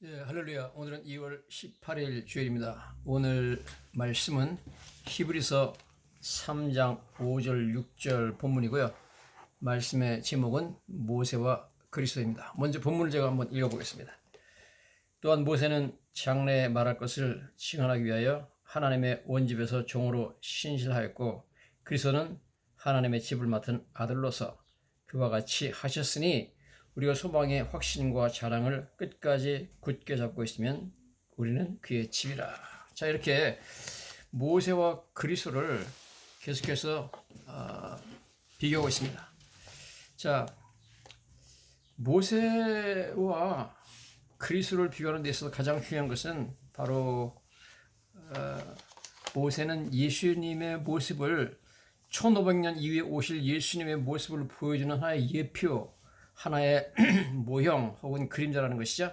예, 할렐루야. 오늘은 2월 18일 주일입니다. 오늘 말씀은 히브리서 3장 5절 6절 본문이고요. 말씀의 제목은 모세와 그리스도입니다. 먼저 본문을 제가 한번 읽어보겠습니다. 또한 모세는 장래에 말할 것을 증언하기 위하여 하나님의 원집에서 종으로 신실하였고, 그리스도는 하나님의 집을 맡은 아들로서 그와 같이 하셨으니, 우리가 소망의 확신과 자랑을 끝까지 굳게 잡고 있으면 우리는 그의 집이라. 자, 이렇게 모세와 그리스도를 계속해서 비교하고 있습니다. 자, 모세와 그리스도를 비교하는 데 있어서 가장 중요한 것은 바로 모세는 예수님의 모습을 1500년 이후에 오실 예수님의 모습을 보여주는 하나의 예표, 하나의 모형 혹은 그림자라는 것이죠.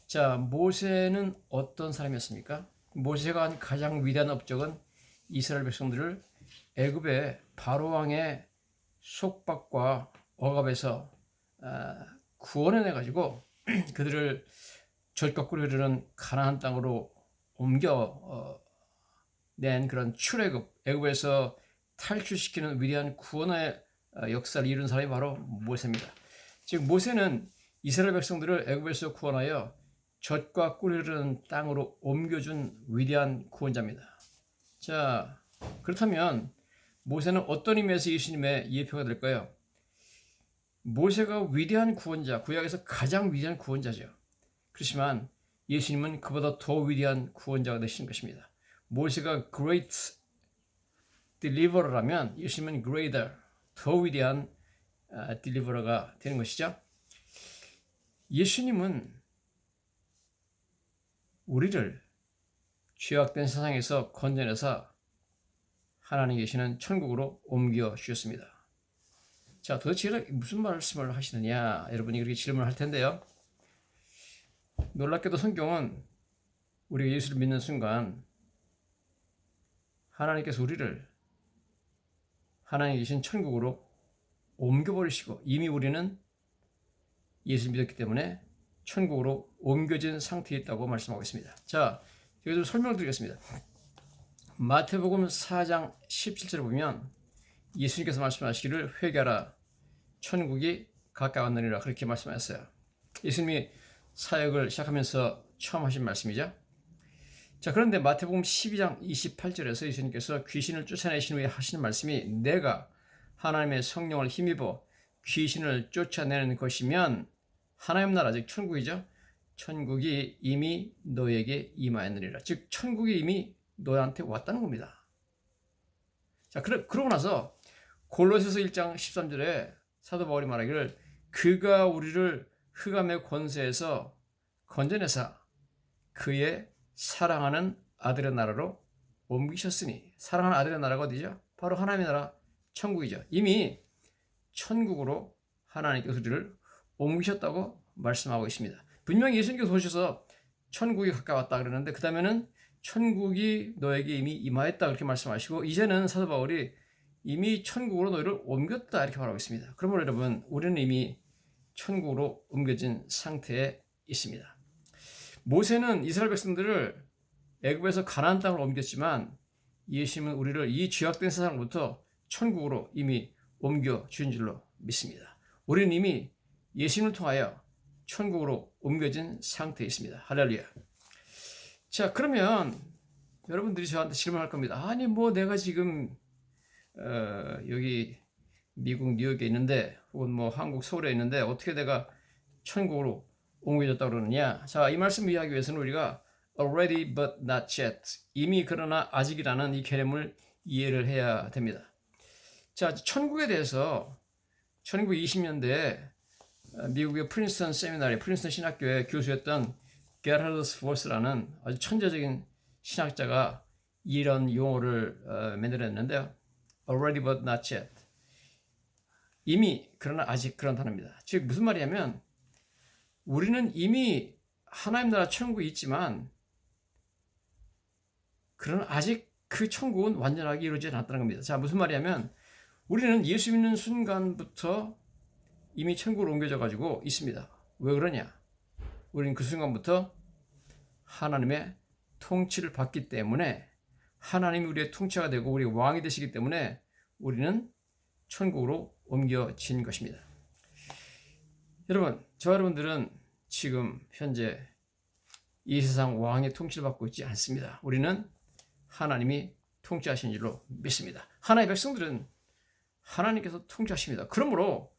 자, 모세는 어떤 사람이었습니까? 모세가 한 가장 위대한 업적은 이스라엘 백성들을 애굽의 바로왕의 속박과 억압에서 구원해내 가지고 그들을 젖거꾸로 흐르는 가나안 땅으로 옮겨 낸 그런 출애굽, 애굽에서 탈출시키는 위대한 구원의 역사를 이룬 사람이 바로 모세입니다. 즉 모세는 이스라엘 백성들을 애굽에서 구원하여 젖과 꿀이 흐르는 땅으로 옮겨준 위대한 구원자입니다. 자, 그렇다면 모세는 어떤 의미에서 예수님의 예표가 될까요? 모세가 위대한 구원자, 구약에서 가장 위대한 구원자죠. 그렇지만 예수님은 그보다 더 위대한 구원자가 되신 것입니다. 모세가 great deliverer라면 예수님은 greater, 더 위대한 딜리버러가 되는 것이죠. 예수님은 우리를 죄악된 세상에서 건져내서 하나님 계시는 천국으로 옮겨 주셨습니다. 자, 도대체 무슨 말씀을 하시느냐, 여러분이 그렇게 질문을 할 텐데요. 놀랍게도 성경은 우리가 예수를 믿는 순간 하나님께서 우리를 하나님 계신 천국으로 옮겨버리시고, 이미 우리는 예수를 믿었기 때문에 천국으로 옮겨진 상태에 있다고 말씀하고 있습니다. 자, 여기 좀 설명드리겠습니다. 마태복음 4장 17절에 보면 예수님께서 말씀하시기를 회개하라, 천국이 가까웠느니라, 그렇게 말씀하셨어요. 예수님이 사역을 시작하면서 처음 하신 말씀이죠. 자, 그런데 마태복음 12장 28절에서 예수님께서 귀신을 쫓아내신 후에 하시는 말씀이, 내가 하나님의 성령을 힘입어 귀신을 쫓아내는 것이면 하나님 나라, 즉 천국이죠. 천국이 이미 너에게 임하였느니라. 즉 천국이 이미 너한테 왔다는 겁니다. 자, 그러고 나서 골로새서 1장 13절에 사도 바울이 말하기를, 그가 우리를 흑암의 권세에서 건져내사 그의 사랑하는 아들의 나라로 옮기셨으니, 사랑하는 아들의 나라가 어디죠? 바로 하나님의 나라, 천국이죠. 이미 천국으로 하나님께서 우리를 옮기셨다고 말씀하고 있습니다. 분명히 예수님께서 오셔서 천국이 가까웠다 그러는데, 그 다음에는 천국이 너에게 이미 임하였다 그렇게 말씀하시고, 이제는 사도 바울이 이미 천국으로 너희를 옮겼다 이렇게 말하고 있습니다. 그러므로 여러분, 우리는 이미 천국으로 옮겨진 상태에 있습니다. 모세는 이스라엘 백성들을 애굽에서 가나안 땅으로 옮겼지만 예수님은 우리를 이 죄악된 세상부터 천국으로 이미 옮겨 주신 줄로 믿습니다. 우리는 이미 예수님을 통하여 천국으로 옮겨진 상태에 있습니다. 할렐루야. 자, 그러면 여러분들이 저한테 질문할 겁니다. 아니 뭐 내가 지금 여기 미국 뉴욕에 있는데, 혹은 뭐 한국 서울에 있는데 어떻게 내가 천국으로 옮겨졌다 그러느냐. 자, 이 말씀을 이해하기 위해서는 우리가 already but not yet, 이미 그러나 아직이라는 이 개념을 이해를 해야 됩니다. 자, 천국에 대해서 1920년대에 미국의 프린스턴 세미나리, 프린스턴 신학교의 교수였던 게라르드 포스라는 아주 천재적인 신학자가 이런 용어를 만들어냈는데요. already but not yet, 이미 그러나 아직, 그런 단어입니다. 즉 무슨 말이냐면, 우리는 이미 하나님 나라 천국이 있지만 그러나 아직 그 천국은 완전하게 이루어지지 않았다는 겁니다. 자, 무슨 말이냐면 우리는 예수 믿는 순간부터 이미 천국으로 옮겨져 가지고 있습니다. 왜 그러냐? 우리는 그 순간부터 하나님의 통치를 받기 때문에 하나님이 우리의 통치가 되고 우리의 왕이 되시기 때문에 우리는 천국으로 옮겨진 것입니다. 여러분, 저와 여러분들은 지금 현재 이 세상 왕의 통치를 받고 있지 않습니다. 우리는 하나님이 통치하신 줄로 믿습니다. 하나님의 백성들은 하나님께서 통치하십니다. 그러므로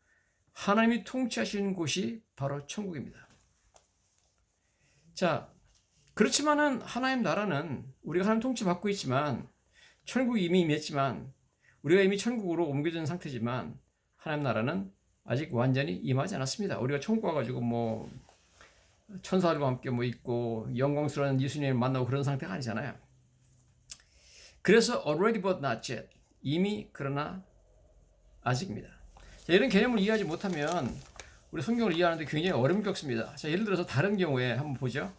하나님이 통치하시는 곳이 바로 천국입니다. 자, 그렇지만은 하나님 나라는 우리가 하나님 통치 받고 있지만 천국이 이미 임했지만 우리가 이미 천국으로 옮겨진 상태지만 하나님 나라는 아직 완전히 임하지 않았습니다. 우리가 천국 가가지고 뭐 천사들과 함께 뭐 있고 영광스러운 예수님을 만나고 그런 상태가 아니잖아요. 그래서 already but not yet, 이미 그러나 아직입니다. 자, 이런 개념을 이해하지 못하면 우리 성경을 이해하는데 굉장히 어려움을 겪습니다. 자, 예를 들어서 다른 경우에 한번 보죠.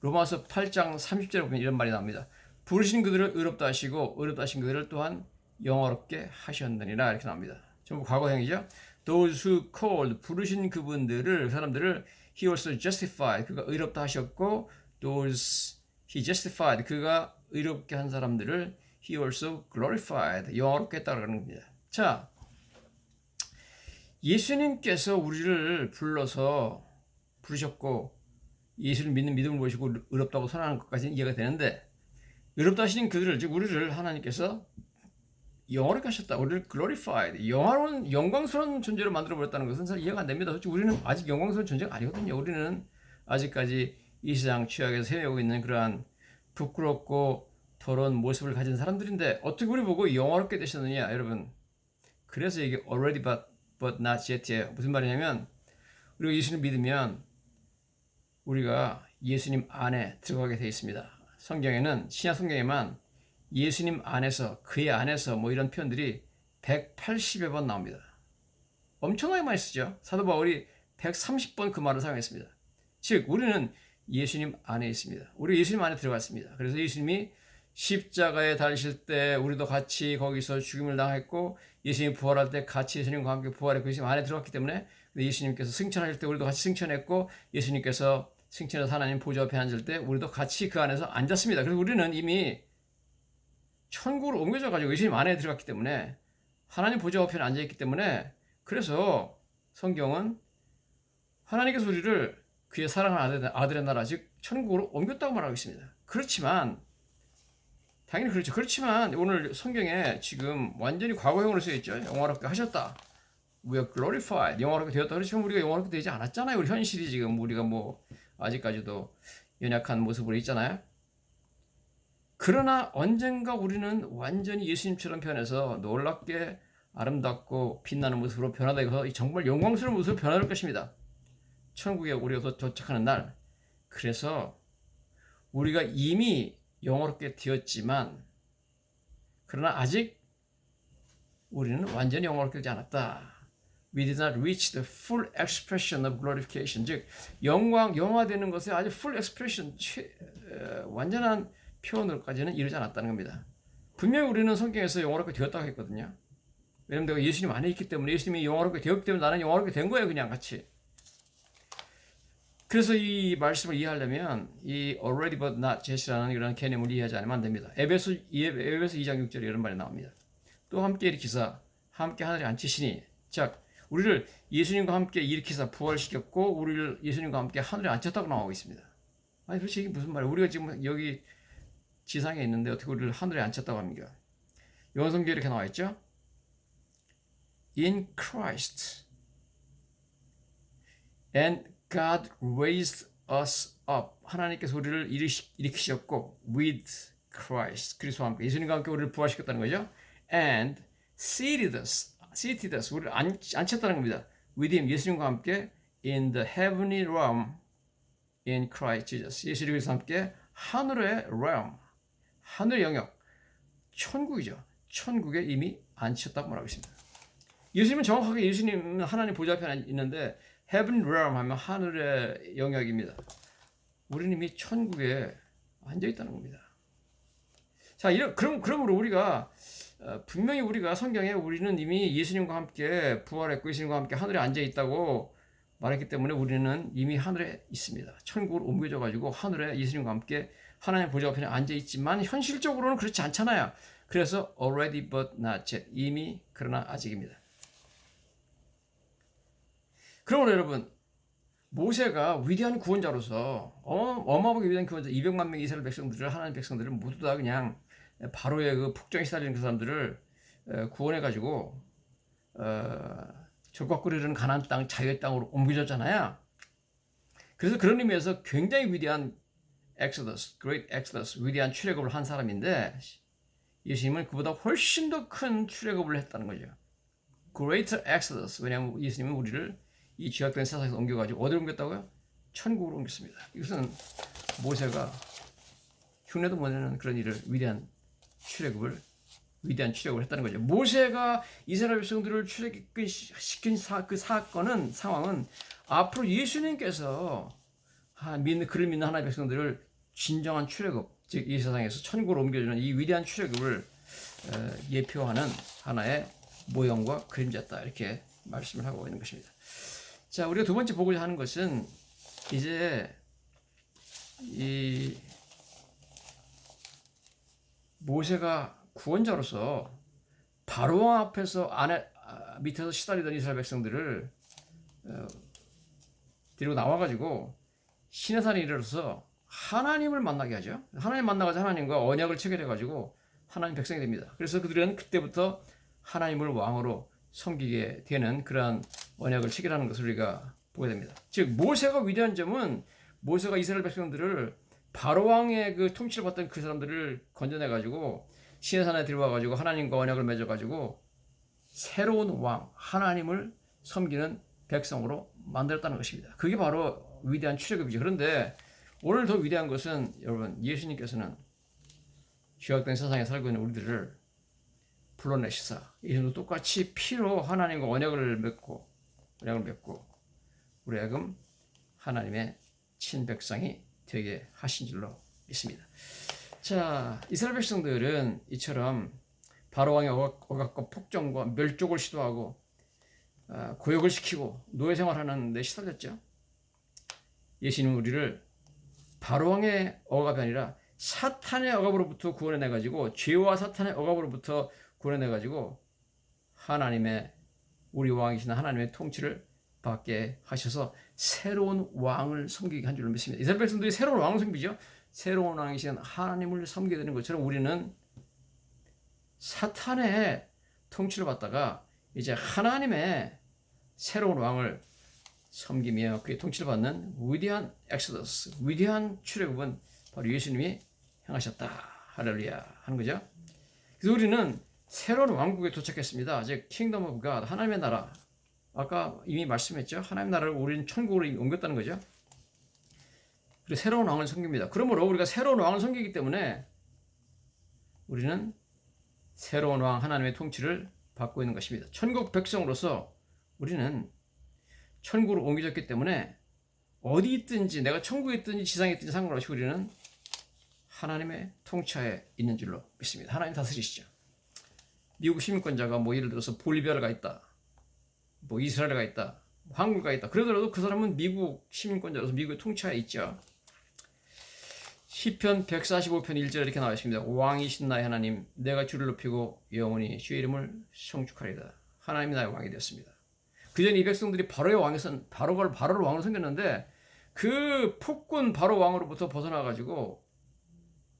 로마서 8장 30절에 보면 이런 말이 나옵니다. 부르신 그들을 의롭다 하시고 의롭다 하신 그들을 또한 영화롭게 하셨느니라, 이렇게 나옵니다. 전부 과거형이죠. Those who called, 부르신 그분들을, 사람들을 he also justified, 그가 의롭다 하셨고 those he justified, 그가 의롭게 한 사람들을 he also glorified, 영화롭게 했다고 하는 겁니다. 자, 예수님께서 우리를 불러서 부르셨고 예수를 믿는 믿음을 보시고 의롭다고 선언하는 것까지는 이해가 되는데 의롭다 하시는 그들을, 즉 우리를 하나님께서 영화롭게 하셨다, 우리를 glorified, 영화로운 영광스러운 존재로 만들어버렸다는 것은 잘 이해가 안 됩니다. 솔직히 우리는 아직 영광스러운 존재가 아니거든요. 우리는 아직까지 이 세상 취약에서 헤매고 있는 그러한 부끄럽고 더러운 모습을 가진 사람들인데 어떻게 우리 보고 영화롭게 되셨느냐, 여러분. 그래서 이게 already but not yet예요. 무슨 말이냐면 우리가 예수를 믿으면 우리가 예수님 안에 들어가게 되어 있습니다. 성경에는, 신약 성경에만 예수님 안에서, 그의 안에서 뭐 이런 표현들이 180여 번 나옵니다. 엄청나게 많이 쓰죠. 사도 바울이 130번 그 말을 사용했습니다. 즉 우리는 예수님 안에 있습니다. 우리 예수님 안에 들어갔습니다. 그래서 예수님이 십자가에 달리실 때 우리도 같이 거기서 죽임을 당했고 예수님이 부활할 때 같이 예수님과 함께 부활했고 예수님 안에 들어갔기 때문에 예수님께서 승천하실 때 우리도 같이 승천했고 예수님께서 승천해서 하나님 보좌 앞에 앉을 때 우리도 같이 그 안에서 앉았습니다. 그래서 우리는 이미 천국으로 옮겨져 가지고 예수님 안에 들어갔기 때문에 하나님 보좌 앞에 앉아있기 때문에, 그래서 성경은 하나님께서 우리를 그의 사랑하는 아들의 나라, 즉 천국으로 옮겼다고 말하고 있습니다. 그렇지만 당연히 그렇죠. 그렇지만 오늘 성경에 지금 완전히 과거형으로 쓰여있죠. 영화롭게 하셨다, We are glorified, 영화롭게 되었다. 그렇지만 우리가 영화롭게 되지 않았잖아요. 우리 현실이 지금 우리가 뭐 아직까지도 연약한 모습으로 있잖아요. 그러나 언젠가 우리는 완전히 예수님처럼 변해서 놀랍게 아름답고 빛나는 모습으로 변화되어서 정말 영광스러운 모습으로 변화될 것입니다. 천국에 우리가 도착하는 날. 그래서 우리가 이미 영화롭게 되었지만 그러나 아직 우리는 완전히 영화롭게 되지 않았다. We did not reach the full expression of glorification. 즉 영화되는 것의 아주 full expression, 완전한 표현으로까지는 이르지 않았다는 겁니다. 분명히 우리는 성경에서 영화롭게 되었다고 했거든요. 왜냐면 내가 예수님 안에 있기 때문에, 예수님이 영화롭게 되었기 때문에 나는 영화롭게 된 거예요, 그냥 같이. 그래서 이 말씀을 이해하려면 이 already but not yet이라는 이런 개념을 이해하지 않으면 안 됩니다. 에베소 2장 6절에 이런 말이 나옵니다. 또 함께 일으키사 함께 하늘에 앉히시니, 자, 우리를 예수님과 함께 일으키사 부활시켰고 우리를 예수님과 함께 하늘에 앉혔다고 나오고 있습니다. 아니 도대체 이게 무슨 말이에요? 우리가 지금 여기 지상에 있는데 어떻게 우리를 하늘에 앉혔다고 합니까? 영어성경에 이렇게 나와 있죠. In Christ and God raised us up. 하나님께서 우리를 일으키셨고 with Christ, 그리스도와 함께, 예수님과 함께 우리를 부활시켰다는 거죠. And seated us, 우리를 앉혔다는 겁니다. with him, 예수님과 함께 in the heavenly realm in Christ Jesus. 예수님과 함께 하늘의 realm, 하늘 영역, 천국이죠. 천국에 이미 앉혔다고 말하고 있습니다. 예수님은 정확하게, 예수님은 하나님 보좌 앞에 있는데 heaven realm 하면 하늘의 영역입니다. 우리는 이미 천국에 앉아 있다는 겁니다. 자, 그러므로 우리가 분명히 우리가 성경에 우리는 이미 예수님과 함께 부활했고 예수님과 함께 하늘에 앉아 있다고 말했기 때문에 우리는 이미 하늘에 있습니다. 천국으로 옮겨져 가지고 하늘에 예수님과 함께 하나님의 보좌 앞에 앉아 있지만 현실적으로는 그렇지 않잖아요. 그래서 already but not yet, 이미 그러나 아직입니다. 그러므로 여러분, 모세가 위대한 구원자로서 어마어마하게 위대한 구원자 200만 명의 이스라엘 백성들을, 하나님 백성들을 모두 다 그냥 바로의 그 폭정에 시달리는 그 사람들을 구원해 가지고 적과 꿀이 흐르는 가나안 땅, 자유의 땅으로 옮겨졌잖아요. 그래서 그런 의미에서 굉장히 위대한 엑소더스, Great Exodus, 위대한 출애굽을 한 사람인데 예수님은 그보다 훨씬 더 큰 출애굽을 했다는 거죠. Greater Exodus. 왜냐하면 예수님은 우리를 이 죄악된 세상에서 옮겨가지고 어디로 옮겼다고요? 천국으로 옮겼습니다. 이것은 모세가 흉내도 못 내는 그런 일을 위대한 출애굽을 했다는 거죠. 모세가 이스라엘 백성들을 출애굽시킨 그 사건은, 상황은 앞으로 예수님께서 그를 믿는 하나님의 백성들을 진정한 출애굽, 즉 이 세상에서 천국으로 옮겨주는 이 위대한 출애굽을 예표하는 하나의 모형과 그림자다, 이렇게 말씀을 하고 있는 것입니다. 자, 우리가 두 번째 보고자 하는 것은 이제 이 모세가 구원자로서 바로왕 앞에서 밑에서 시달리던 이스라엘 백성들을 데리고 나와가지고 시내산에 이르러서 하나님을 만나게 하죠. 하나님 만나가지고 하나님과 언약을 체결해가지고 하나님 백성이 됩니다. 그래서 그들은 그때부터 하나님을 왕으로 섬기게 되는 그러한 언약을 체결하는 것을 우리가 보게 됩니다. 즉 모세가 위대한 점은 모세가 이스라엘 백성들을 바로왕의 그 통치를 받던 그 사람들을 건져내가지고 시내산에 들어와가지고 하나님과 언약을 맺어가지고 새로운 왕, 하나님을 섬기는 백성으로 만들었다는 것입니다. 그게 바로 위대한 출애굽이죠. 그런데 오늘 더 위대한 것은 여러분, 예수님께서는 죄악된 세상에 살고 있는 우리들을 불러내시사 예수님도 똑같이 피로 하나님과 언약을 맺고 우리 하여금 하나님의 친백성이 되게 하신 줄로 믿습니다. 자, 이스라엘 백성들은 이처럼 바로왕의 억압과 폭정과 멸족을 시도하고 고역을 시키고 노예 생활하는 데 시달렸죠. 예수님은 우리를 바로왕의 억압이 아니라 사탄의 억압으로부터 구원해내가지고, 죄와 사탄의 억압으로부터 구원해내가지고 하나님의, 우리 왕이신 하나님의 통치를 받게 하셔서 새로운 왕을 섬기게 한 줄로 믿습니다. 이스라엘 백성들이 새로운 왕을 섬기죠. 새로운 왕이신 하나님을 섬기게 되는 것처럼 우리는 사탄의 통치를 받다가 이제 하나님의 새로운 왕을 섬기며 그의 통치를 받는 위대한 엑소더스, 위대한 출애굽은 바로 예수님이 행하셨다, 할렐루야 하는 거죠. 그래서 우리는 새로운 왕국에 도착했습니다. 즉 킹덤 오브 갓, 하나님의 나라. 아까 이미 말씀했죠. 하나님의 나라를 우리는 천국으로 옮겼다는 거죠. 그리고 새로운 왕을 섬깁니다. 그러므로 우리가 새로운 왕을 섬기기 때문에 우리는 새로운 왕 하나님의 통치를 받고 있는 것입니다. 천국 백성으로서 우리는 천국으로 옮겨졌기 때문에 어디 있든지, 내가 천국에 있든지 지상에 있든지 상관없이 우리는 하나님의 통치하에 있는 줄로 믿습니다. 하나님 다스리시죠. 미국 시민권자가 예를 들어서 볼리비아를 가 있다, 이스라엘에 가 있다, 한국에 가 있다, 그러더라도 그 사람은 미국 시민권자로서 미국의 통치하에 있죠. 시편 145편 1절에 이렇게 나와 있습니다. 왕이신 나의 하나님, 내가 주를 높이고 영원히 주의 이름을 성축하리다. 하나님이 나의 왕이 되었습니다. 그전 이 백성들이 바로를 왕으로 섬겼는데 그 폭군 바로 왕으로부터 벗어나가지고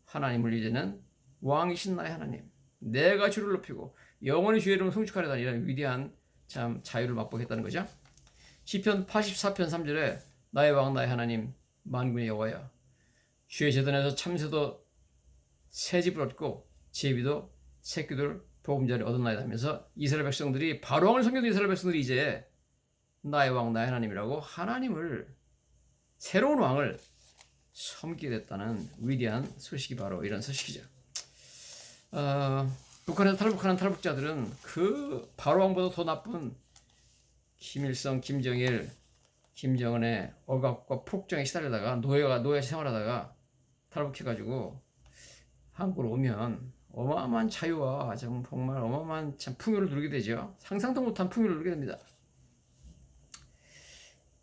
하나님을 이제는 왕이신 나의 하나님, 내가 주를 높이고 영원히 주의 이름을 성축하리다, 이런 위대한 참 자유를 맛보겠다는 거죠. 시편 84편 3절에 나의 왕 나의 하나님 만군의 여호와여, 주의 제단에서 참새도 새집을 얻고 제비도 새끼들 보금자리 얻었나이다 하면서 이스라엘 백성들이 바로왕을 섬기던 이스라엘 백성들이 이제 나의 왕 나의 하나님이라고 하나님을, 새로운 왕을 섬기게 됐다는 위대한 소식이 바로 이런 소식이죠. 북한에서 탈북하는 탈북자들은 그 바로왕보다 더 나쁜 김일성, 김정일, 김정은의 억압과 폭정에 시달리다가 노예 생활하다가 탈북해가지고 한국으로 오면 어마어마한 자유와 정말 어마어마한 참 풍요를 누리게 되죠. 상상도 못한 풍요를 누리게 됩니다.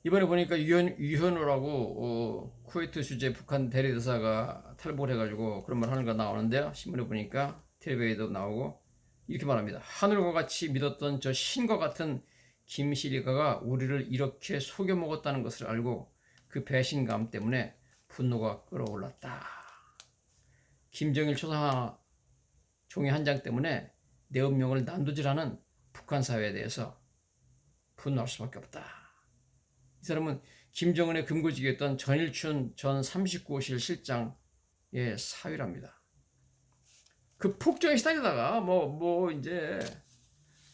이번에 보니까 유현우라고 쿠웨이트 주재 북한 대리대사가 탈북을 해가지고 그런 말 하는 거 나오는데요. 신문에 보니까 텔레비에도 나오고 이렇게 말합니다. 하늘과 같이 믿었던 저 신과 같은 김시리가가 우리를 이렇게 속여먹었다는 것을 알고 그 배신감 때문에 분노가 끓어올랐다. 김정일 초상화 종이 한 장 때문에 내 운명을 난도질하는 북한 사회에 대해서 분노할 수밖에 없다. 이 사람은 김정은의 금고지기였던 전일춘 전 39호실 실장의 사위랍니다. 그 폭정에 시달리다가 이제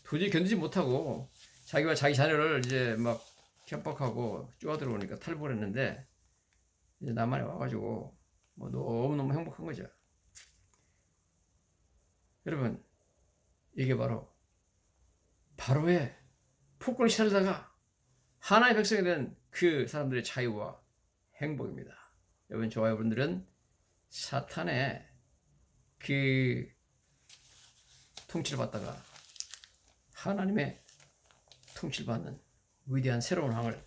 도저히 견디지 못하고 자기와 자기 자녀를 이제 막 협박하고 쪼아들어오니까 탈북을 했는데 이제 남한에 와가지고 너무너무 행복한 거죠. 여러분, 이게 바로의 폭군에 시달리다가 하나의 백성이 된 그 사람들의 자유와 행복입니다. 여러분, 저와 여러분들은 사탄의 그 통치를 받다가 하나님의 통치를 받는 위대한 새로운 왕을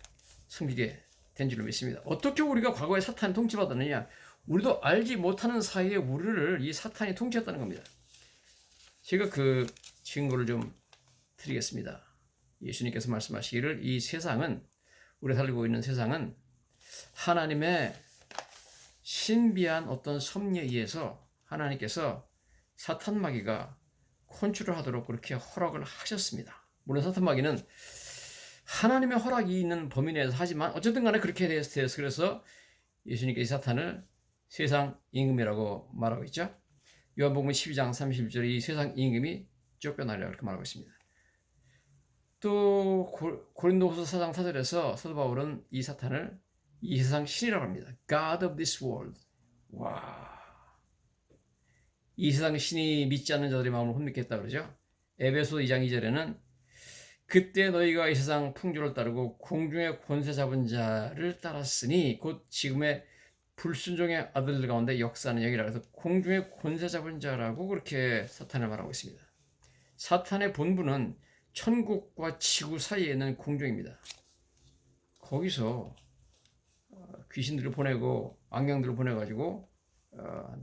섬기게 된 줄로 믿습니다. 어떻게 우리가 과거에 사탄이 통치받았느냐? 우리도 알지 못하는 사이에 우리를 이 사탄이 통치했다는 겁니다. 제가 그 증거를 좀 드리겠습니다. 예수님께서 말씀하시기를 이 세상은, 우리가 살고 있는 세상은 하나님의 신비한 어떤 섭리에 의해서 하나님께서 사탄 마귀가 컨트롤 하도록 그렇게 허락을 하셨습니다. 물론 사탄 마귀는 하나님의 허락이 있는 범위 내에서 하지만 어쨌든 간에 그렇게 되었어요. 그래서 예수님께서 이 사탄을 세상 임금이라고 말하고 있죠. 요한복음 12장 31절에 이 세상 임금이 쫓겨나리라 그렇게 말하고 있습니다. 또 고린도후서 4장 4절에서 사도 바울은 이 사탄을 이 세상 신이라고 합니다. God of this world. 와, 이 세상 신이 믿지 않는 자들의 마음을 혼미케 했다 그러죠. 에베소 2장 2절에는 그때 너희가 이 세상 풍조를 따르고 공중의 권세 잡은 자를 따랐으니 곧 지금의 불순종의 아들들 가운데 역사하는 영이라 해서 공중의 권세 잡은 자라고 그렇게 사탄을 말하고 있습니다. 사탄의 본부는 천국과 지구 사이에 있는 공중입니다. 거기서 귀신들을 보내고 악령들을 보내가지고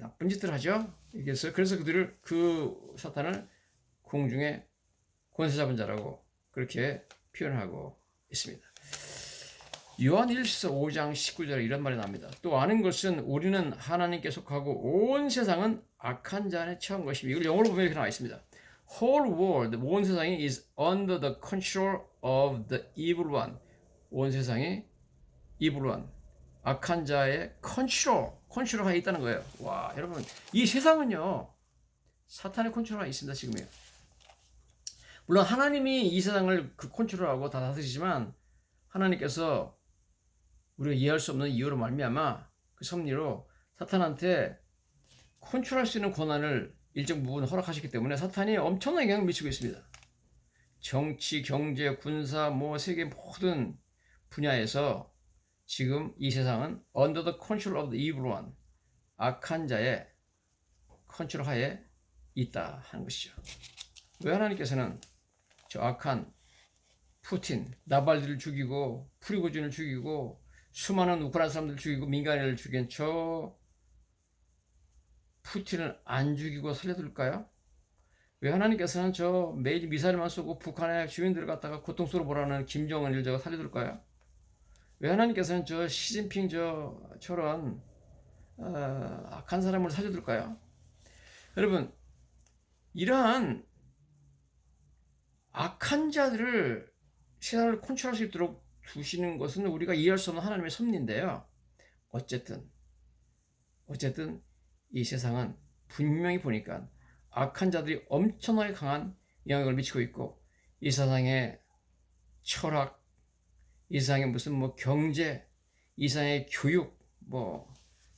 나쁜 짓들 하죠. 그래서 그 사탄을 공중에 권세 잡은 자라고 그렇게 표현하고 있습니다. 요한 1서 5장 19절에 이런 말이 나옵니다. 또 아는 것은 우리는 하나님께 속하고 온 세상은 악한 자 안에 처한 것입니다. 이걸 영어로 보면 이렇게 나와 있습니다. Whole world, 온 세상이 is under the control of the evil one. 온 세상이 evil one, 악한 자의 컨트롤하에 있다는 거예요. 와, 여러분, 이 세상은요 사탄의 컨트롤하에 있습니다. 지금요. 물론 하나님이 이 세상을 컨트롤하고 다 다스리지만 하나님께서 우리가 이해할 수 없는 이유로 말미암아 그 섭리로 사탄한테 컨트롤할 수 있는 권한을 일정 부분 허락하셨기 때문에 사탄이 엄청난 영향을 미치고 있습니다. 정치, 경제, 군사, 세계 모든 분야에서 지금 이 세상은 under the control of the evil one, 악한 자의 컨트롤 하에 있다 하는 것이죠. 왜 하나님께서는 저 악한 푸틴, 나발리를 죽이고 프리고진을 죽이고 수많은 우크라이나 사람들 죽이고 민간인을 죽인 저 푸틴을 안 죽이고 살려둘까요? 왜 하나님께서는 저 매일 미사일만 쏘고 북한의 주민들을 갖다가 고통스러워 보라는 김정은을 저가 살려둘까요? 왜 하나님께서는 저 시진핑 저런 악한 사람을 살려둘까요? 여러분, 이러한 악한 자들을 세상을 컨트롤할 수 있도록 두시는 것은 우리가 이해할 수 없는 하나님의 섭리인데요. 어쨌든 이 세상은 분명히 보니까 악한 자들이 엄청나게 강한 영향을 미치고 있고 이 세상의 철학, 이 세상의 무슨 경제, 이 세상의 교육,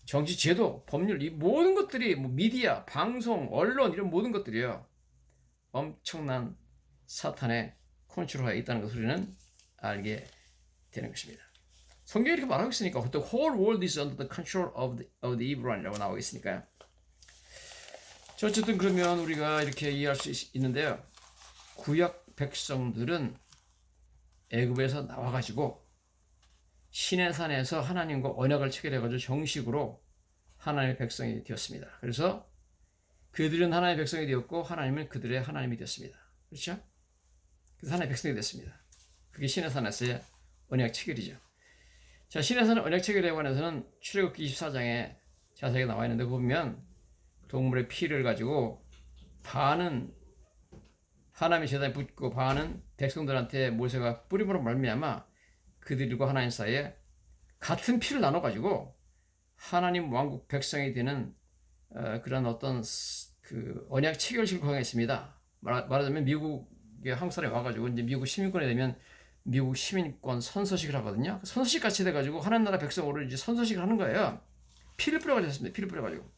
정치 제도, 법률, 이 모든 것들이 미디어, 방송, 언론 이런 모든 것들이요 엄청난 사탄의 컨트롤하에 있다는 것을 우리는 알게 되는 것입니다. 성경이 이렇게 말하고 있으니까 The whole world is under the control of the evil one이라고 나오고 있으니까요. 어쨌든 그러면 우리가 이렇게 이해할 수 있는데요. 구약 백성들은 애굽에서 나와가지고 시내산에서 하나님과 언약을 체결해가지고 정식으로 하나님의 백성이 되었습니다. 그래서 그들은 하나님의 백성이 되었고 하나님은 그들의 하나님이 되었습니다. 그렇죠? 그래서 하나님의 백성이 됐습니다. 그게 시내산에서의 언약 체결이죠. 자, 시내산의 언약 체결에 관해서는 출애굽기 24장에 자세하게 나와 있는데 보면 동물의 피를 가지고 반은 하나님의 제단에 붓고 반은 백성들한테 모세가 뿌림으로 말미암아 그들과 하나님 사이에 같은 피를 나눠 가지고 하나님 왕국 백성이 되는 그런 어떤 그 언약 체결식을 거행했습니다. 말하자면 미국에 한국 사람이 와가지고 이제 미국 시민권이 되면 미국 시민권 선서식을 하거든요. 선서식 같이 돼가지고 하나님 나라 백성으로 이제 선서식을 하는 거예요. 피를 뿌려가지고 했습니다. 피를 뿌려가지고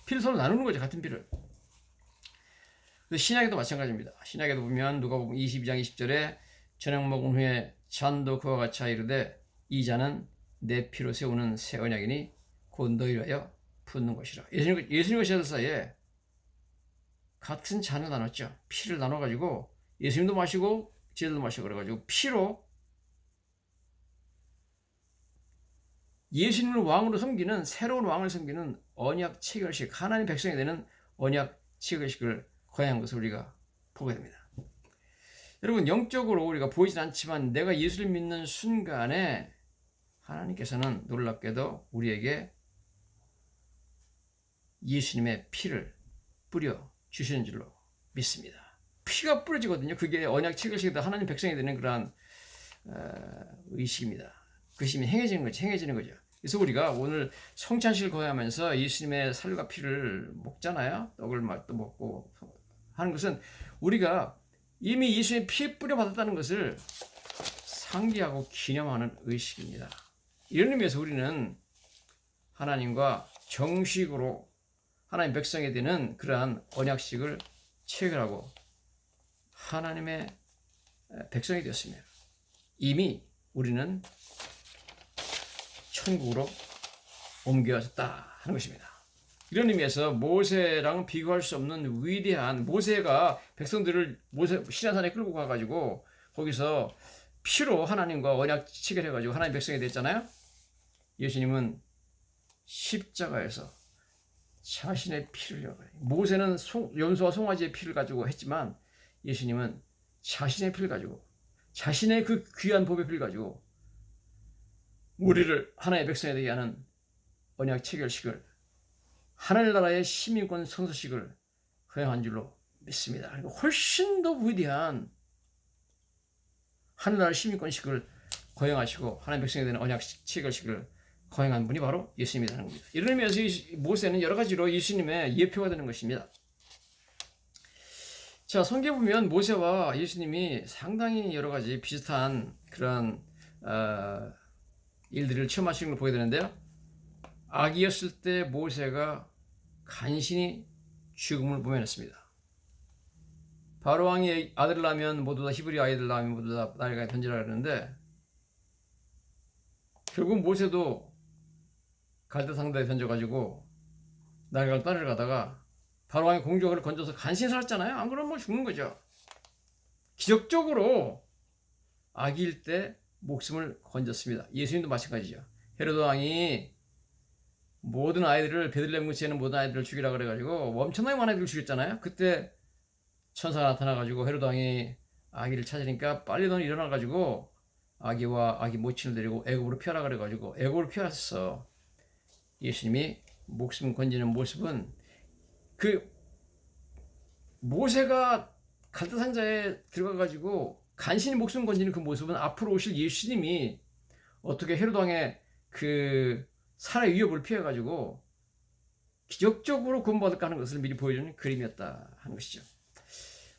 피를 서로 나누는 거죠. 같은 피를. 신약에도 마찬가지입니다. 신약에도 보면 누가복음 22장 20절에 저녁 먹은 후에 잔도 그와 같이 이르되 이 잔은 내 피로 세우는 새 언약이니 곧 너희를 위하여 붓는 것이라. 예수님과 제자 사이에 같은 잔을 나눴죠. 피를 나눠가지고 예수님도 마시고 제자도 마시고 그래가지고 피로 예수님을 왕으로 섬기는 새로운 왕을 섬기는 언약 체결식, 하나님 백성이 되는 언약 체결식을 거행한 것을 우리가 보게 됩니다. 여러분, 영적으로 우리가 보이진 않지만 내가 예수를 믿는 순간에 하나님께서는 놀랍게도 우리에게 예수님의 피를 뿌려 주시는 줄로 믿습니다. 피가 뿌려지거든요. 그게 언약 체결식이다 하나님 백성이 되는 그러한 의식입니다. 그것이 행해지는 거죠. 그래서 우리가 오늘 성찬식을 거행하면서 예수님의 살과 피를 먹잖아요. 떡을 또 먹고 하는 것은 우리가 이미 예수님의 피 뿌려 받았다는 것을 상기하고 기념하는 의식입니다. 이런 의미에서 우리는 하나님과 정식으로 하나님 백성이 되는 그러한 언약식을 체결하고 하나님의 백성이 되었습니다. 이미 우리는 천국으로 옮겨졌다 하는 것입니다. 이런 의미에서 모세랑 비교할 수 없는 위대한 모세가 백성들을 시내산에 끌고 가가지고 거기서 피로 하나님과 언약 체결해가지고 하나님 백성이 됐잖아요. 예수님은 십자가에서 자신의 피를 흘려요. 모세는 염소와 송아지의 피를 가지고 했지만 예수님은 자신의 피를 가지고 자신의 그 귀한 법의 피를 가지고 우리를 하나의 백성이 되게 하는 언약 체결식을 하늘나라의 시민권 선서식을 거행한 줄로 믿습니다. 그리고 훨씬 더 위대한 하늘나라 시민권식을 거행하시고 하나님 백성이 되는 언약 체결식을 거행한 분이 바로 예수님이라는 겁니다. 이런 의미에서 모세는 여러 가지로 예수님의 예표가 되는 것입니다. 자, 성경에 보면 모세와 예수님이 상당히 여러 가지 비슷한 그런 일들을 체험하시는 걸 보게 되는데요. 아기였을 때 모세가 간신히 죽음을 모면했습니다. 바로 왕이 아들을 낳으면 모두 다 히브리 아이들 낳으면 모두 다 나일강에 던지라 그러는데 결국 모세도 갈대 상대에 던져가지고 나일강을 따라가다가 바로 왕이 공주를 건져서 간신히 살았잖아요. 안 그러면 뭐 죽는 거죠. 기적적으로 아기일 때 목숨을 건졌습니다. 예수님도 마찬가지죠. 헤로드 왕이 모든 아이들을 베들레헴 근처에는 모든 아이들을 죽이라 그래가지고 엄청나게 많은 아이들을 죽였잖아요. 그때 천사가 나타나가지고 헤로드 왕이 아기를 찾으니까 빨리 너는 일어나가지고 아기와 아기 모친을 데리고 애굽으로 피하라 그래가지고 애굽으로 피하셨어. 예수님이 목숨 건지는 모습은 그 모세가 갈대상자에 들어가가지고 간신히 목숨 건지는 그 모습은 앞으로 오실 예수님이 어떻게 헤로드 왕의 그 살아의 위협을 피해가지고 기적적으로 구원받을까 하는 것을 미리 보여주는 그림이었다 하는 것이죠.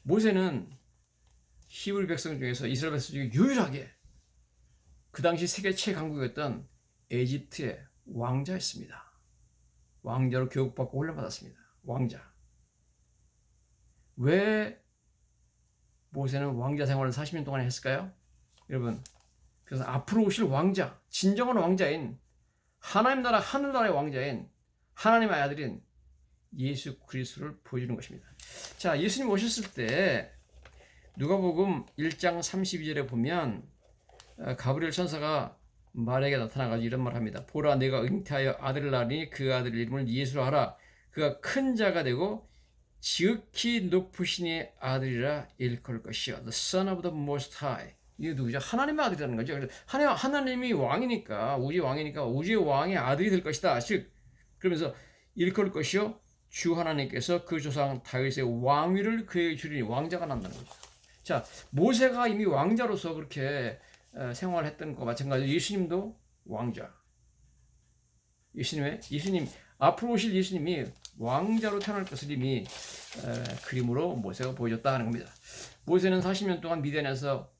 모세는 히브리 백성 중에서 이스라엘 백성 중에 유일하게 그 당시 세계 최강국이었던 에집트의 왕자였습니다. 왕자로 교육받고 훈련받았습니다. 왕자. 왜 모세는 왕자 생활을 40년 동안 했을까요? 여러분, 그래서 앞으로 오실 왕자, 진정한 왕자인 하나님 나라 하늘나라의 왕자인 하나님의 아들인 예수 그리스도를 보여주는 것입니다. 자, 예수님 오셨을 때 누가복음 1장 32절에 보면 가브리엘 천사가 말에게 나타나가지고 이런 말을 합니다. 보라, 내가 잉태하여 아들을 낳으니 그 아들 이름을 예수로 하라. 그가 큰 자가 되고 지극히 높으신 이의 아들이라 일컬 것이요. The Son of the Most High. 이게 누구죠? 하나님의 아들이라는 거죠. 그래서 하나님이 왕이니까, 우주의 왕이니까 우주의 왕의 아들이 될 것이다. 즉 그러면서 일컬 것이요, 주 하나님께서 그 조상 다윗의 왕위를 그에게 주리니, 왕자가 난다는 거죠. 자, 모세가 이미 왕자로서 그렇게 생활했던 것과 마찬가지로 예수님도 왕자. 예수님 앞으로 오실 예수님이 왕자로 태어날 것을 이미 그림으로 모세가 보여줬다 하는 겁니다. 모세는 40년 동안 미디안에서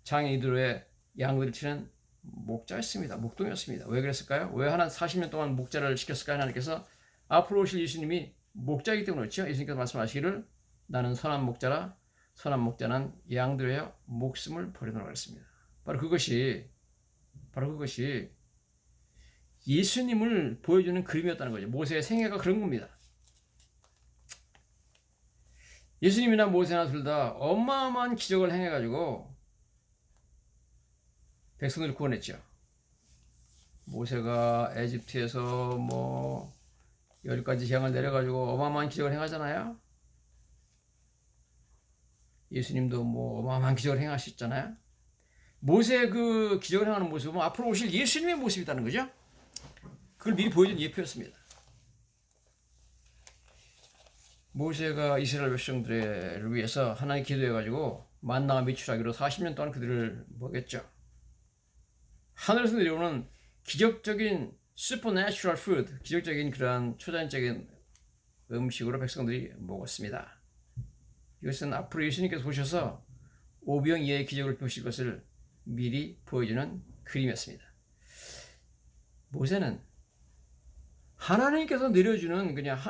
장애인들의 양들을 치는 목자였습니다. 목동이었습니다. 왜 그랬을까요? 왜 40년 동안 목자를 시켰을까요? 하나님께서 앞으로 오실 예수님이 목자이기 때문에 그렇죠. 예수님께서 말씀하시기를 나는 선한 목자라, 선한 목자는 양들의 목숨을 버리노라 했습니다. 바로 그것이 예수님을 보여주는 그림이었다는 거죠. 모세의 생애가 그런 겁니다. 예수님이나 모세나 둘 다 어마어마한 기적을 행해가지고 백성들을 구원했죠. 모세가 에집트에서 10가지 재앙을 내려가지고 어마어마한 기적을 행하잖아요. 예수님도 어마어마한 기적을 행하셨잖아요. 모세의 그 기적을 행하는 모습은 앞으로 오실 예수님의 모습이라는 거죠. 그걸 미리 보여준 예표였습니다. 모세가 이스라엘 백성들을 위해서 하나님 기도해가지고 만나와 메추라기로 40년 동안 그들을 먹였죠. 하늘에서 내려오는 기적적인 supernatural food, 기적적인 그러한 초자연적인 음식으로 백성들이 먹었습니다. 이것은 앞으로 예수님께서 오셔서 오병이어의 기적을 보실 것을 미리 보여주는 그림이었습니다. 모세는 하나님께서 내려주는 그냥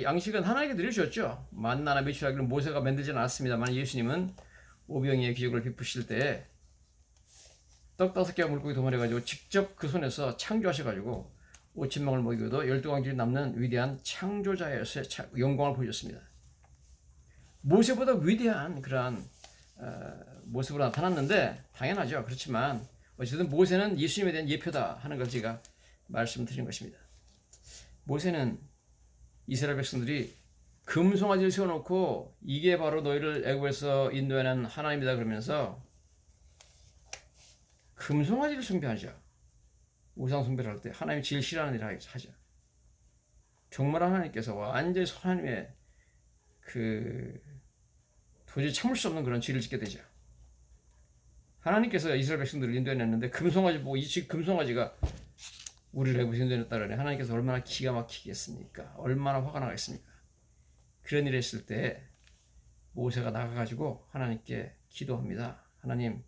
양식은 하나님께 내려주셨죠. 만나나 메추라기를 모세가 만들지는 않았습니다만 예수님은 오병이어의 기적을 베푸실 때 떡 5개와 물고기 2마리 가지고 직접 그 손에서 창조하셔가지고 5,000명을 먹이고도 12광지를 남는 위대한 창조자였어요. 영광을 보여줬습니다. 모세보다 위대한 그러한 모습으로 나타났는데 당연하죠. 그렇지만 어쨌든 모세는 예수님에 대한 예표다 하는 걸 제가 말씀드린 것입니다. 모세는 이스라엘 백성들이 금송아지를 세워놓고 이게 바로 너희를 애굽에서 인도해낸 하나님이다 그러면서 금송아지를 숭배하죠. 우상 숭배를 할 때 하나님이 제일 싫어하는 일을 하죠. 정말 하나님께서 완전히 하나님의 도저히 참을 수 없는 그런 죄를 짓게 되죠. 하나님께서 이스라엘 백성들을 인도해냈는데 금송아지 보고 이 금송아지가 우리를 애굽에서 인도해냈다 그러네. 하나님께서 얼마나 기가 막히겠습니까? 얼마나 화가 나겠습니까? 그런 일을 했을 때 모세가 나가가지고 하나님께 기도합니다. 하나님,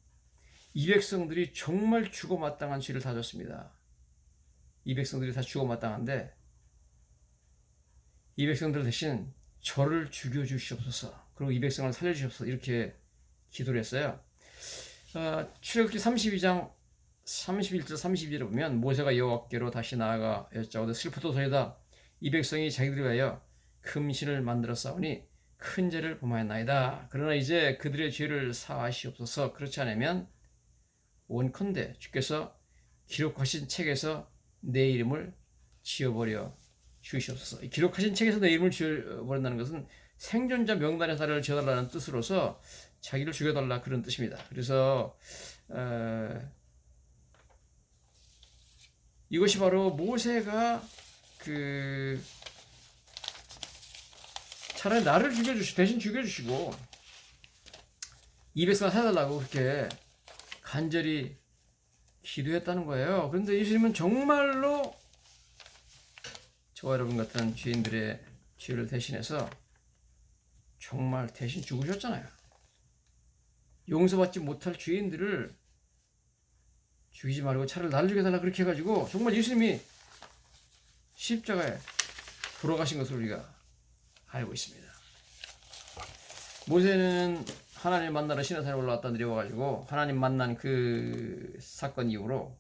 이 백성들이 정말 죽어마땅한 죄를 다 졌습니다. 이 백성들이 다 죽어마땅한데 이 백성들 대신 저를 죽여주시옵소서. 그리고 이 백성을 살려주시옵소서. 이렇게 기도를 했어요. 출애굽기 32장 31절 32절에 보면 모세가 여호와께로 다시 나아가 여짜오되 슬프도소이다. 이 백성이 자기들을 위하여 금신을 만들어 싸우니 큰 죄를 범하였나이다. 그러나 이제 그들의 죄를 사하시옵소서. 그렇지 않으면 원컨대 주께서 기록하신 책에서 내 이름을 지워버려 주시옵소서. 기록하신 책에서 내 이름을 지워버린다는 것은 생존자 명단의 사례를 지어달라는 뜻으로서 자기를 죽여달라 그런 뜻입니다. 그래서 이것이 바로 모세가 차라리 나를 대신 죽여주시고 이 백성을 살려달라고 그렇게 간절히 기도했다는 거예요. 그런데 예수님은 정말로 저와 여러분 같은 죄인들의 죄를 대신해서 정말 대신 죽으셨잖아요. 용서받지 못할 죄인들을 죽이지 말고 차라리 나를 죽여달라 그렇게 해가지고 정말 예수님이 십자가에 돌아가신 것을 우리가 알고 있습니다. 모세는 하나님 만나러 시내산에 올라왔다 내려와가지고 하나님 만난 그 사건 이후로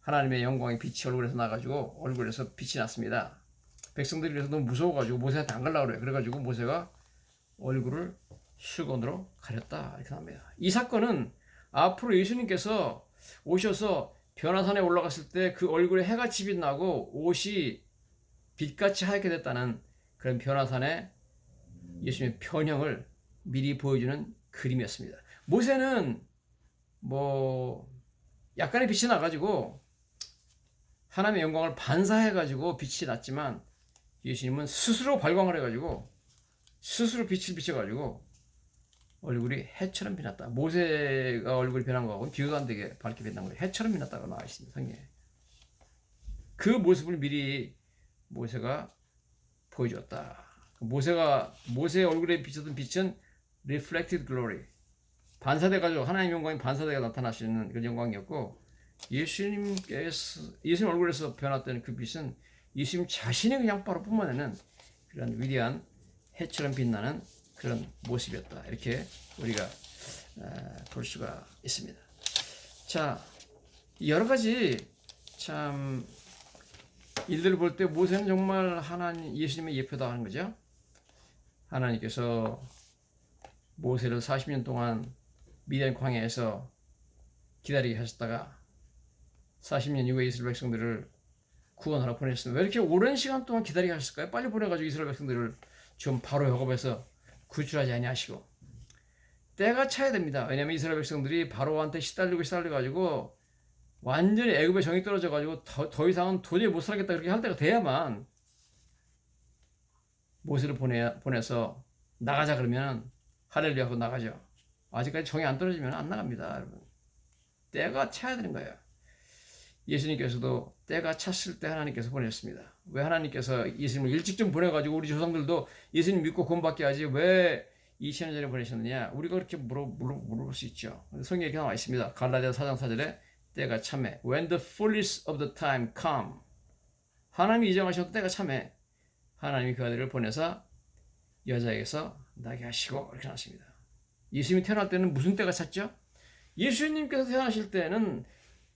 하나님의 영광의 빛이 얼굴에서 나가지고 얼굴에서 빛이 났습니다. 백성들이 그래서 너무 무서워가지고 모세한테 안 가려고 그래요. 그래가지고 모세가 얼굴을 수건으로 가렸다 이렇게 나옵니다. 이 사건은 앞으로 예수님께서 오셔서 변화산에 올라갔을 때 그 얼굴에 해같이 빛나고 옷이 빛같이 하얗게 됐다는 그런 변화산의 예수님의 변형을 미리 보여주는 그림이었습니다. 모세는 뭐 약간의 빛이 나가지고 하나님의 영광을 반사해가지고 빛이 났지만 예수님은 스스로 발광을 해가지고 스스로 빛을 비춰가지고 얼굴이 해처럼 빛났다. 모세가 얼굴이 변한 거하고는 비교도 안 되게 밝게 빛난 거예요. 해처럼 빛났다고 나와 있습니다. 성경에. 그 모습을 미리 모세가 보여주었다. 모세의 얼굴에 비쳤던 빛은 reflected glory. 반사돼가지고 하나님의 영광이 반사돼가 나타나시는 그런 영광이었고, 예수님 얼굴에서 변화된 그 빛은 예수님 자신이 그냥 바로 뿜어내는 그런 위대한 해처럼 빛나는 그런 모습이었다. 이렇게 우리가 볼 수가 있습니다. 자, 여러 가지 참 일들을 볼 때 모세는 정말 예수님의 예표다 하는 거죠. 하나님께서 모세를 40년 동안 미디안 광야에서 기다리게 하셨다가 40년 이후에 이스라엘 백성들을 구원하러 보냈습니다. 왜 이렇게 오랜 시간 동안 기다리게 하셨을까요? 빨리 보내가지고 이스라엘 백성들을 좀 바로 역업해서 구출하지 아니하시고, 때가 차야 됩니다. 왜냐하면 이스라엘 백성들이 바로한테 시달려가지고 완전히 애굽의 정이 떨어져가지고 더 이상은 도저히 못 살겠다 그렇게 할 때가 돼야만 모세를 보내서 나가자 그러면 할렐루야 하고 나가죠. 아직까지 정이 안 떨어지면 안 나갑니다, 여러분. 때가 차야 되는 거예요. 예수님께서도 때가 찼을 때 하나님께서 보내셨습니다. 왜 하나님께서 예수님을 일찍 좀 보내가지고 우리 조상들도 예수님 믿고 구원받게 하지 왜 2000년 전에 보내셨느냐? 우리가 그렇게 물어볼 수 있죠. 성경에 이렇게 나와 있습니다. 갈라디아 4장 4절에 때가 참해. When the fullness of the time come. 하나님이 이정하셨던 때가 참해. 하나님이 그 아들을 보내서 여자에게서 나게 하시고 이렇게 나왔습니다. 예수님이 태어날 때는 무슨 때가 찼죠? 예수님께서 태어나실 때는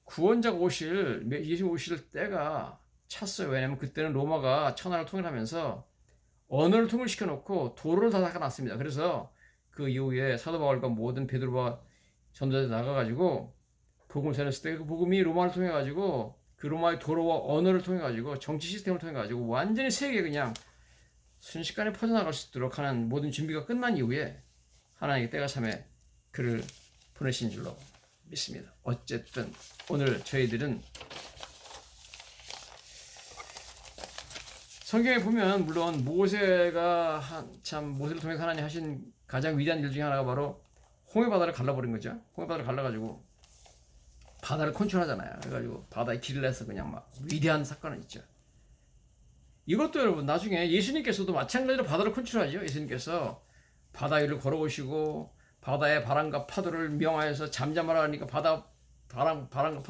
구원자가 예수님 오실 때가 찼어요. 왜냐하면 그때는 로마가 천하를 통일하면서 언어를 통일시켜 놓고 도로를 다 닦아놨습니다. 그래서 그 이후에 사도 바울과 모든 베드로와 전도자들 나가가지고 복음을 전했을 때 그 복음이 로마를 통해 가지고 그 로마의 도로와 언어를 통해 가지고 정치 시스템을 통해 가지고 완전히 세계에 그냥 순식간에 퍼져나갈 수 있도록 하는 모든 준비가 끝난 이후에 하나님의 때가 참에 그를 보내신 줄로 믿습니다. 어쨌든 오늘 저희들은 성경에 보면 물론 모세가 모세를 통해서 하나님 하신 가장 위대한 일 중에 하나가 바로 홍해바다를 갈라버린 거죠. 홍해바다를 갈라가지고 바다를 컨트롤하잖아요. 그래가지고 바다에 길을 내서 그냥 막 위대한 사건은 있죠. 이것도 여러분 나중에 예수님께서도 마찬가지로 바다를 컨트롤하죠. 예수님께서 바다 위를 걸어오시고 바다의 바람과 파도를 명하여서 잠잠하라 하니까 바람과 파도